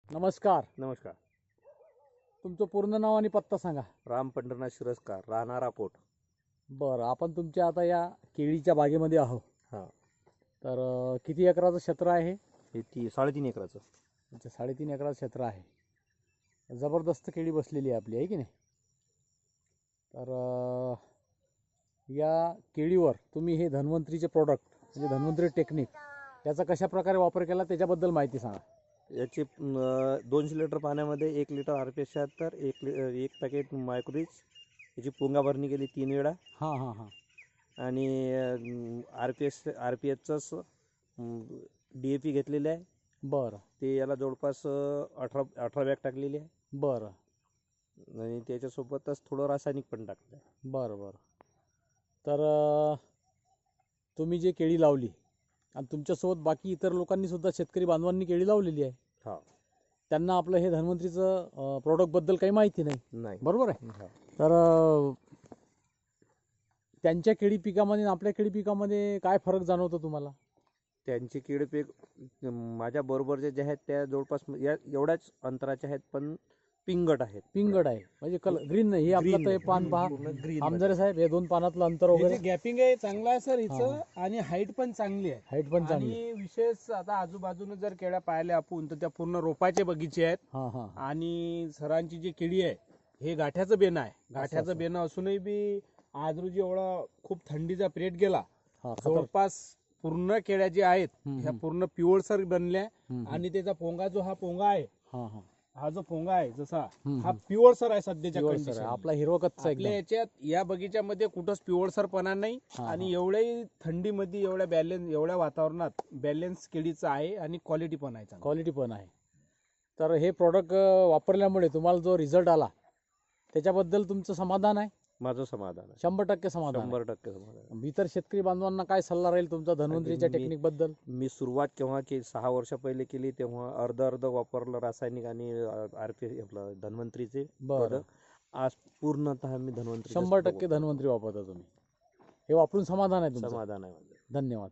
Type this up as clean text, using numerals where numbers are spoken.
नमस्कार. नमस्कार. तुमचं पूर्ण नाव आणि पत्ता सांगा. राम पंढरनाथ शिरस्कार, राहणार अकोट. बरं, आपण तुमच्या आता या केळीच्या बागेमध्ये आहोत. हां. तर किती एकराचं क्षेत्र आहे? हे 3.5 एकराचं. अच्छा, 3.5 एकराचं क्षेत्र आहे. जबरदस्त केळी बसलेली आहे आपली, आहे की नाही? तर या केळीवर तुम्ही हे धन्वंतरीचे प्रोडक्ट म्हणजे धन्वंतरी टेक्निक याचा कशा प्रकारे वापर केला त्याच्याबद्दल माहिती सांगा. याची 200 लिटर पाण्यामध्ये 1 लिटर RPS 76, एक पॅकेट मायक्रोरीज याची पुंगा भरणी केली 3 वेळा. हां हां हां. आणि RPSचंच DAP घेतलेले आहे. बरं ते याला जवळपास 18 बॅग टाकलेली आहे. बरं आणि त्याच्यासोबतच थोडं रासायनिक पण टाकलं आहे. बरं बरं. तर तुम्ही जे केळी लावली आणि तुमच्यासोबत बाकी इतर लोकांनी सुद्धा शेतकरी बांधवांनी केळी लावलेली आहे. हा. त्यांना आपलं हे धन्वंतरीचं प्रोडक्टबद्दल काही माहिती नाही, बरोबर आहे? हा. तर त्यांच्या केळी पिकामध्ये आणि आपल्या केळी पिकामध्ये काय फरक जाणवतो तुम्हाला? त्यांची केळी पीक माझ्या बरोबरचे जे आहेत त्या जवळपास एवढ्याच अंतराचे आहेत, पण पिंगट आहेत. पिंगड आहे म्हणजे ग्रीन नाही. हे आपलं तर हे पान पहा आमदारे साहेब, हे 2 पानातलं अंतर वगैरे गॅपिंग आहे चांगला आहे सर हिचं. आणि हाईट पण चांगली आहे. हाईट पण चांगली. आणि विशेष आता आजूबाजूने जर केळ्या पाहिल्या आपण तर त्या पूर्ण रोपाचे बगीचे आहेत. हां हां. आणि सरांची जी केळी आहे हे गाठ्याचं बेणं आहे. गाठ्याचं बेणं असूनही बी आज रोजी एवढा खूप थंडीचा पिरियड गेला, हां, जवळपास पूर्ण केळ्या ज्या आहेत ह्या पूर्ण पिवळसर बनल्या. हम्म. आणि त्याचा पोंगा जो हा पोंगा आहे, हां हां. हा जो पोंगा आहे जसा हम्म. हा पिवळसर आहे सध्याच्या पिवळसर आहे. कंडिशन. आपला हिरवा कच्चा आपल्या एकदम. याच्यात या बगीच्यामध्ये कुठंच पिवळसरपणा नाही. हा, आणि एवढ्याही थंडीमध्ये एवढ्या वातावरणात बॅलन्स केळीचं आहे आणि क्वालिटी पण आहे चांगली. क्वालिटी पण आहे. तर हे प्रोडक्ट वापरल्यामुळे तुम्हाला जो रिझल्ट आला त्याच्याबद्दल तुमचं समाधान आहे? माझं समाधान आहे. 100% समाधान आहे. 100% समाधान आहे. इतर शेतकरी बांधवांना काय सल्ला राहील तुमचा धन्वंतरीच्या टेक्निक बद्दल? मी सुरुवात केव्हा 6 वर्ष पहिले केली तेव्हा अर्ध वापरलं रासायनिक आणि RPS आपलं धन्वंतरीचे बरं. product. आज पूर्णतः मी धन्वंतरी 100% धन्वंतरी वापरता तुम्ही. हे वापरून समाधान आहे तुमचं? समाधान आहे माझं. धन्यवाद.